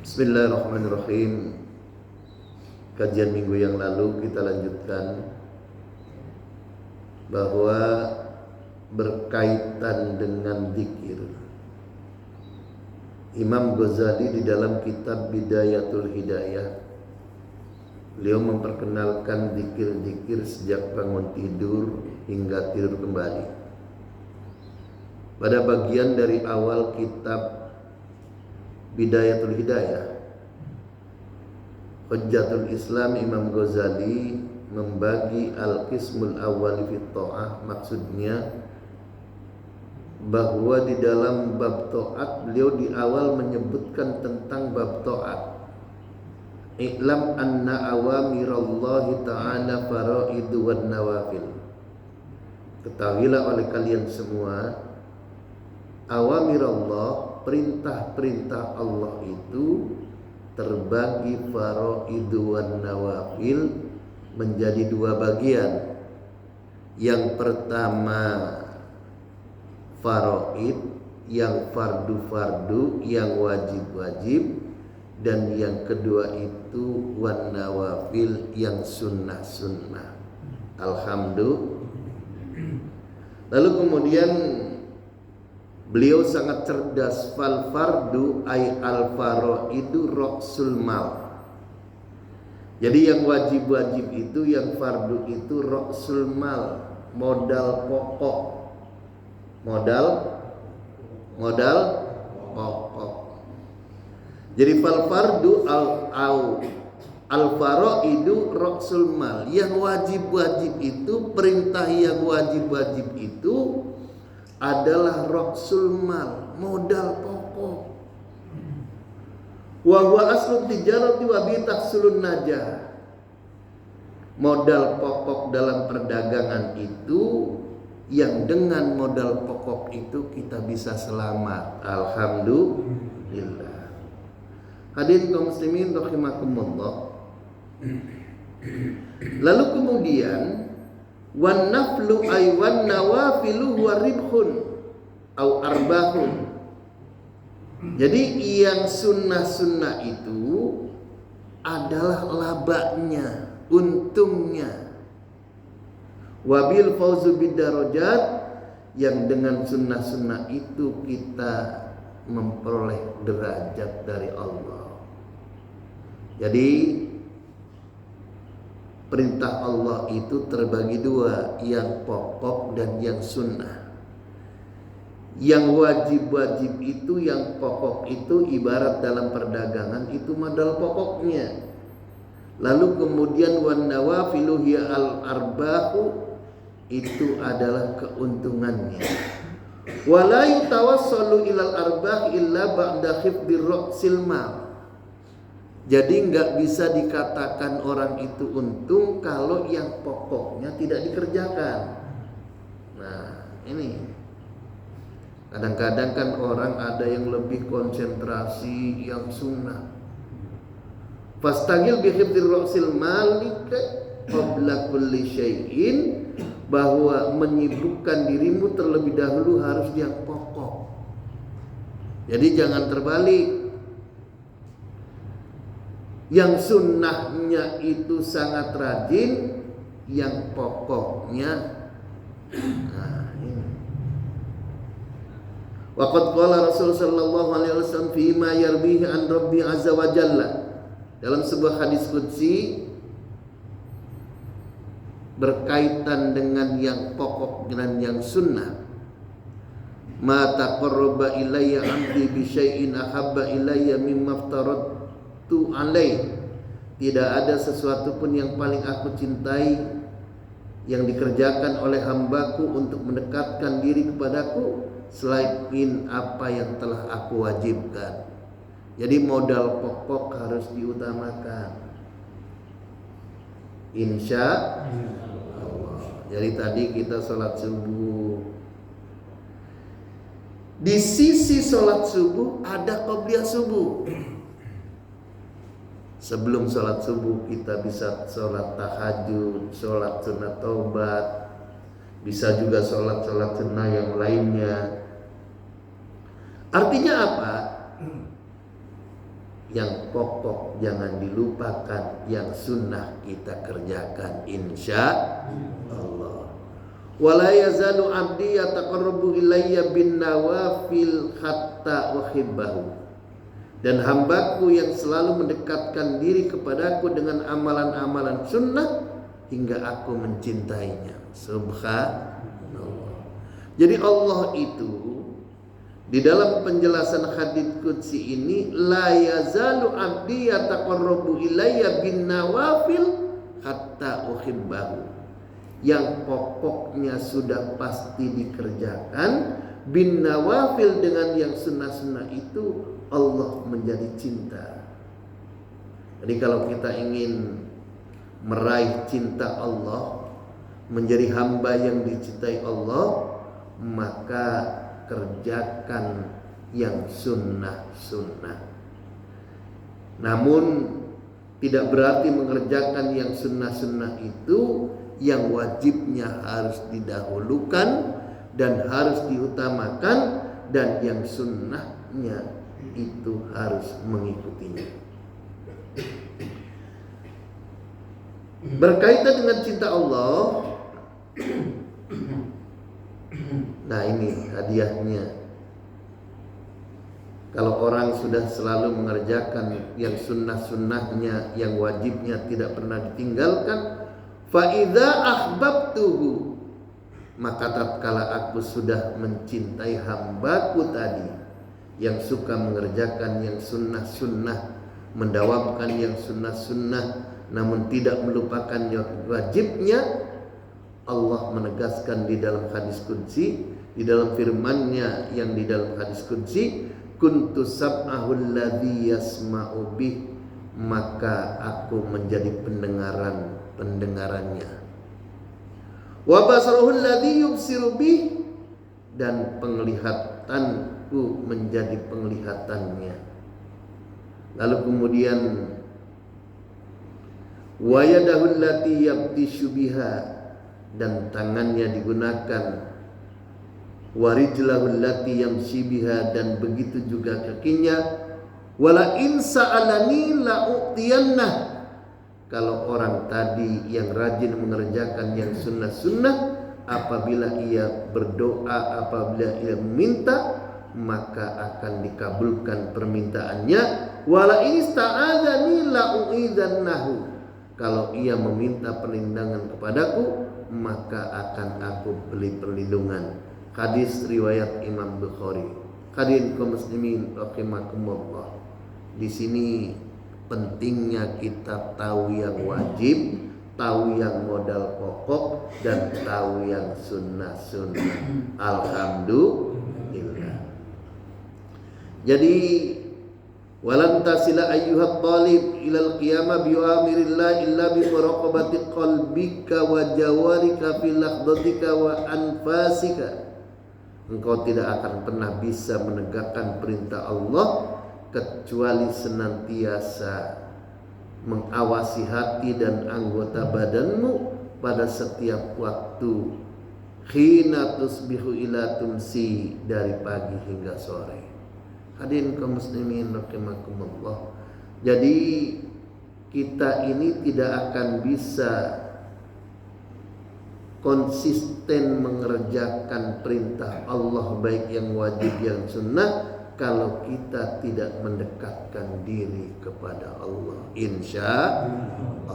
Bismillahirrahmanirrahim. Kajian minggu yang lalu kita lanjutkan bahwa berkaitan dengan zikir, Imam Ghazali di dalam kitab Bidayatul Hidayah, beliau memperkenalkan zikir-zikir sejak bangun tidur hingga tidur kembali. Pada bagian dari awal kitab Bidayatul Hidayah, Hujjatul Islam, Imam Ghazali membagi al-qismul awal fi ta'ah, maksudnya bahwa di dalam bab ta'at beliau di awal menyebutkan tentang bab ta'at. I'lam anna awamirallahi ta'ala faraidu wan nawafil. Ketahuilah oleh kalian semua, awamirallah, perintah-perintah Allah itu terbagi faraidu wan nawafil menjadi dua bagian. Yang pertama faraid, yang fardu-fardu, yang wajib-wajib, dan yang kedua itu wan nawafil, yang sunnah-sunnah. Alhamdulillah. Lalu kemudian beliau sangat cerdas. Fal fardu ay al faraidu ra'sul mal. Jadi yang wajib-wajib itu, yang fardu itu ra'sul mal, modal pokok. Modal pokok. Jadi fal fardu al faraidu ra'sul mal. Yang wajib-wajib itu, perintah yang wajib-wajib itu adalah ra'sul mal, modal pokok. Wa huwa aslu tijarati wa bi tahsulun najah. Modal pokok dalam perdagangan itu, yang dengan modal pokok itu kita bisa selamat. Alhamdulillah. Hadirin kaum muslimin rahimakumullah. Lalu kemudian wan naflu ay wan nawafilu huwa ribhun au arbahun. Jadi yang sunnah-sunnah itu adalah labanya, untungnya. Wabil fauzu bidarajat, yang dengan sunnah-sunnah itu kita memperoleh derajat dari Allah. Jadi perintah Allah itu terbagi dua, yang pokok dan yang sunnah. Yang wajib-wajib itu, yang pokok itu ibarat dalam perdagangan itu modal pokoknya. Lalu kemudian wan nawafilu hiya al arbahu, itu adalah keuntungannya. Wala yutawassalu ilal arbah illa ba'da khifdir ra'sil mal. Jadi enggak bisa dikatakan orang itu untung kalau yang pokoknya tidak dikerjakan. Nah, ini kadang-kadang kan orang ada yang lebih konsentrasi yang sunnah. Fastagil bi khifdir ra'sil malika qabla kulli syai'in, bahwa menyibukkan dirimu terlebih dahulu harus yang pokok. Jadi jangan terbalik. Yang sunnahnya itu sangat rajin, yang pokoknya waqad qala Rasul sallallahu alaihi wasallam fi ma yarbihi an Rabbi azza wa jalla, dalam sebuah hadis qudsi berkaitan dengan yang pokok dan yang sunnah. Ma taqarraba ilayya 'abdi bi syai'in ahabba ilayya mimma aftaradtu alaih. Tidak ada sesuatu pun yang paling aku cintai yang dikerjakan oleh hambaku untuk mendekatkan diri kepadaku selain apa yang telah aku wajibkan. Jadi modal pokok harus diutamakan. Insya Allah. Jadi tadi kita sholat subuh. Di sisi sholat subuh ada qobliyah subuh. Sebelum sholat subuh kita bisa sholat tahajud, sholat sunat taubat, bisa juga sholat sunnah yang lainnya. Artinya apa? yang pokok jangan dilupakan, yang sunnah kita kerjakan insya Allah. Wala yazalu abdi yataqarrabu ilayya bin nawafil hatta uhibbahu. Dan hambaku yang selalu mendekatkan diri kepadaku dengan amalan-amalan sunnah hingga aku mencintainya. Subhanallah. Jadi Allah itu di dalam penjelasan hadits qudsi ini, la yazalu abdi yataqarrabu ilayya bin nawafil hatta uhibbahu. Yang pokoknya sudah pasti dikerjakan, bin nawafil dengan yang sunnah-sunnah itu Allah menjadi cinta. Jadi kalau kita ingin meraih cinta Allah, menjadi hamba yang dicintai Allah, maka kerjakan yang sunnah-sunnah. Namun tidak berarti mengerjakan yang sunnah-sunnah itu yang wajibnya harus didahulukan dan harus diutamakan, dan yang sunnahnya itu harus mengikutinya. Berkaitan dengan cinta Allah, nah ini hadiahnya. Kalau orang sudah selalu mengerjakan yang sunnah-sunnahnya, yang wajibnya tidak pernah ditinggalkan, fa idza ahbabtuhu, maka tatkala aku sudah mencintai hambaku tadi yang suka mengerjakan yang sunnah-sunnah, mendawamkan yang sunnah-sunnah, namun tidak melupakan yang wajibnya, Allah menegaskan di dalam hadis qudsi, di dalam firman-Nya yang di dalam hadis qudsi, kuntu sab'ahul ladzi yasma'u bih, maka aku menjadi pendengarannya. Wa basaruhul ladzi yubsiru bih, dan penglihatanku menjadi penglihatannya. Lalu kemudian wa yadahul lati yabtishu biha, dan tangannya digunakan, warijlahul lati yamshi biha, dan begitu juga kakinya. Wala in sa'alani la'utiyannah, kalau orang tadi yang rajin mengerjakan yang sunnah-sunnah, apabila ia berdoa, apabila ia meminta, maka akan dikabulkan permintaannya. Wala in ista'adzani la'u'idzannahu, kalau ia meminta perlindungan kepadaku, maka akan aku beri perlindungan. Hadis riwayat Imam Bukhari. Hadirin kaum muslimin rahimakumullah. Di sini pentingnya kita tahu yang wajib, tahu yang modal pokok, dan tahu yang sunnah-sunnah. Alhamdulillah. Jadi walan tasila ayyuhat talib ilal qiyamah bi amirillah illa bi muraqabati qalbika wa jawarika fi lahdhatika wa anfasika. Engkau tidak akan pernah bisa menegakkan perintah Allah kecuali senantiasa mengawasi hati dan anggota badanmu pada setiap waktu. Khina tusbihu ila tumsi, dari pagi hingga sore. Hadirin kaum muslimin rahimakumullah. Jadi kita ini tidak akan bisa konsisten mengerjakan perintah Allah, baik yang wajib yang sunnah, kalau kita tidak mendekatkan diri kepada Allah. Insya Allah.